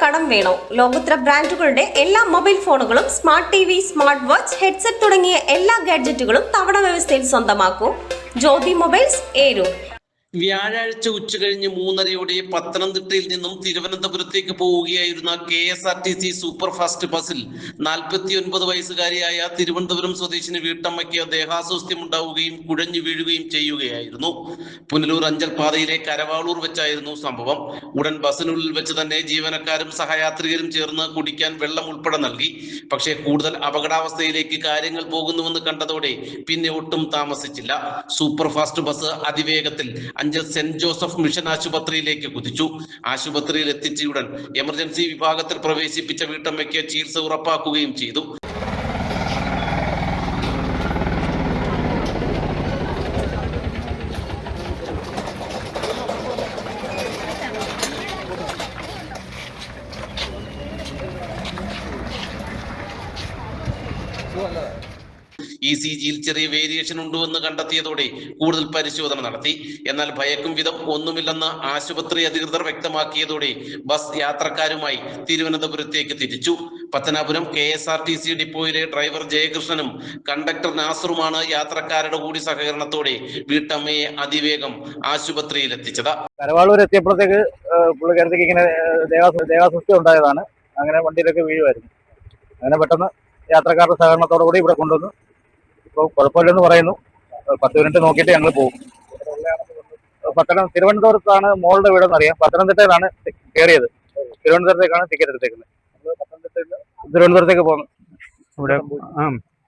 കടം വേണോ? ലോകോത്തര ബ്രാൻഡുകളുടെ എല്ലാ മൊബൈൽ ഫോണുകളും smart T V, smart watch, headset തുടങ്ങിയ എല്ലാ ഗാഡ്ജറ്റുകളും തവണ വ്യവസ്ഥയിൽ സ്വന്തമാക്കൂ. ജ്യോതി മൊബൈൽസ്, ഏരൂർ. വ്യാഴാഴ്ച ഉച്ചകഴിഞ്ഞ് 3:30 പത്തനംതിട്ടയിൽ നിന്നും തിരുവനന്തപുരത്തേക്ക് പോവുകയായിരുന്ന KSRTC സൂപ്പർ ഫാസ്റ്റ് ബസ്സിൽ 49 വയസ്സുകാരിയായ തിരുവനന്തപുരം സ്വദേശിനി വീട്ടമ്മയ്ക്ക് ദേഹാസ്വാസ്ഥ്യമുണ്ടാവുകയും കുഴഞ്ഞു വീഴുകയും ചെയ്യുകയായിരുന്നു. പുനലൂർ അഞ്ചൽ പാതയിലെ കരവാളൂർ വെച്ചായിരുന്നു സംഭവം. ഉടൻ ബസ്സിനുള്ളിൽ വെച്ച് തന്നെ ജീവനക്കാരും സഹയാത്രികരും ചേർന്ന് കുടിക്കാൻ വെള്ളം ഉൾപ്പെടെ നൽകി. പക്ഷേ കൂടുതൽ അപകടാവസ്ഥയിലേക്ക് കാര്യങ്ങൾ പോകുന്നുവെന്ന് കണ്ടതോടെ പിന്നെ ഒട്ടും താമസിച്ചില്ല. സൂപ്പർ ഫാസ്റ്റ് ബസ് അതിവേഗത്തിൽ അഞ്ചൽ സെന്റ് ജോസഫ് മിഷൻ ആശുപത്രിയിലേക്ക് കുതിച്ചു. ആശുപത്രിയിൽ എത്തിച്ചയുടൻ എമർജൻസി വിഭാഗത്തിൽ പ്രവേശിപ്പിച്ച വീട്ടമ്മയ്ക്ക് ചികിത്സ ഉറപ്പാക്കുകയും ചെയ്തു. ECGയിൽ ചെറിയ വേരിയേഷൻ ഉണ്ടെന്ന് കണ്ടെത്തിയതോടെ കൂടുതൽ പരിശോധന നടത്തി. എന്നാൽ ഭയക്കും വിധം ഒന്നുമില്ലെന്ന് ആശുപത്രി അധികൃതർ വ്യക്തമാക്കിയതോടെ ബസ് യാത്രക്കാരുമായി തിരുവനന്തപുരത്തേക്ക് തിരിച്ചു. പത്തനാപുരം KSRTC ഡിപ്പോയിലെ ഡ്രൈവർ ജയകൃഷ്ണനും കണ്ടക്ടർ നാസറുമാണ് യാത്രക്കാരുടെ കൂടി സഹകരണത്തോടെ വീട്ടമ്മയെ അതിവേഗം ആശുപത്രിയിൽ എത്തിച്ചത്. കരവാളൂർ എത്തിയപ്പോഴത്തേക്ക് പുള്ളിക്കാരത്തേക്ക് ഇങ്ങനെ ദേഹാസ്വസ്ഥ ഉണ്ടായതാണ്. അങ്ങനെ വണ്ടിയിലൊക്കെ വീഴുമായിരുന്നു. അങ്ങനെ പെട്ടെന്ന് യാത്രക്കാരുടെ സഹകരണത്തോടു കൂടി ഇവിടെ കൊണ്ടുവന്നു. ഇപ്പോൾ കുഴപ്പമില്ലെന്ന് പറയുന്നു. 10 മിനിറ്റ് നോക്കിയിട്ട് ഞങ്ങൾ പോകും. തിരുവനന്തപുരത്താണ് മോളുടെ വീടെന്ന് അറിയാം. പത്തനംതിട്ടയിലാണ് കയറിയത്. തിരുവനന്തപുരത്തേക്കാണ് ടിക്കറ്റ് എടുത്തേക്കുന്നത്. തിരുവനന്തപുരത്തേക്ക് പോകുന്നു.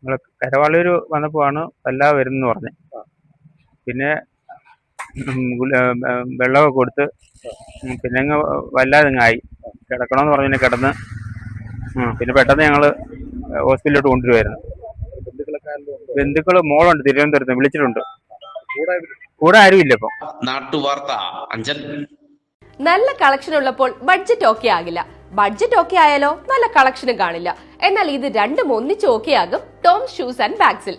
ഇവിടെ കരവാളൂർ വന്നപ്പോഴാണ് വല്ലാതെ വരുന്നെന്ന് പറഞ്ഞത്. പിന്നെ വെള്ളമൊക്കെ കൊടുത്ത് പിന്നെ അങ്ങ് വല്ലാതെ കിടക്കണമെന്ന് പറഞ്ഞ് കിടന്ന് പിന്നെ പെട്ടെന്ന് ഞങ്ങൾ ഹോസ്പിറ്റലിലോട്ട് കൊണ്ടുവരുമായിരുന്നു. ബന്ധുക്കള് മോളുണ്ട് തിരുവനന്തപുരത്ത്, വിളിച്ചിട്ടുണ്ട്. കൂടെ ആരുമില്ല ഇപ്പൊ. നാട്ടുവാർത്ത അഞ്ചൽ. നല്ല കളക്ഷൻ ഉള്ളപ്പോൾ ബഡ്ജറ്റ് ഓക്കെ ആകില്ല. ബഡ്ജറ്റ് ഓക്കെ ആയാലോ നല്ല കളക്ഷനും കാണില്ല. എന്നാൽ ഇത് രണ്ടും ഒന്നിച്ച് ഓക്കെ ആകും ടോംസ് ഷൂസ് ആൻഡ് ബാഗ്സിൽ.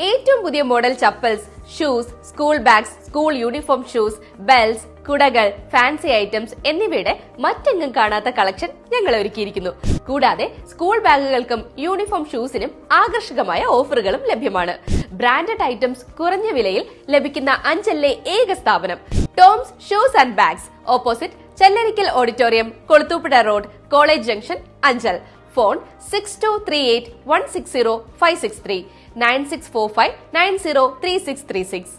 ഏറ്റവും പുതിയ model chappals, shoes, school bags, school uniform shoes, belts, കുടകൾ, ഫാൻസി ഐറ്റംസ് എന്നിവയുടെ മറ്റെങ്ങും കാണാത്ത കളക്ഷൻ ഞങ്ങൾ ഒരുക്കിയിരിക്കുന്നു. കൂടാതെ സ്കൂൾ ബാഗുകൾക്കും യൂണിഫോം ഷൂസിനും ആകർഷകമായ ഓഫറുകളും ലഭ്യമാണ്. ബ്രാൻഡഡ് ഐറ്റംസ് കുറഞ്ഞ വിലയിൽ ലഭിക്കുന്ന അഞ്ചലിലെ ഏക സ്ഥാപനം Toms shoes and bags. Opposite Chellarikkal auditorium, Kulathupuzha road, college junction, Anchal. Phone 6238160563 9645903636.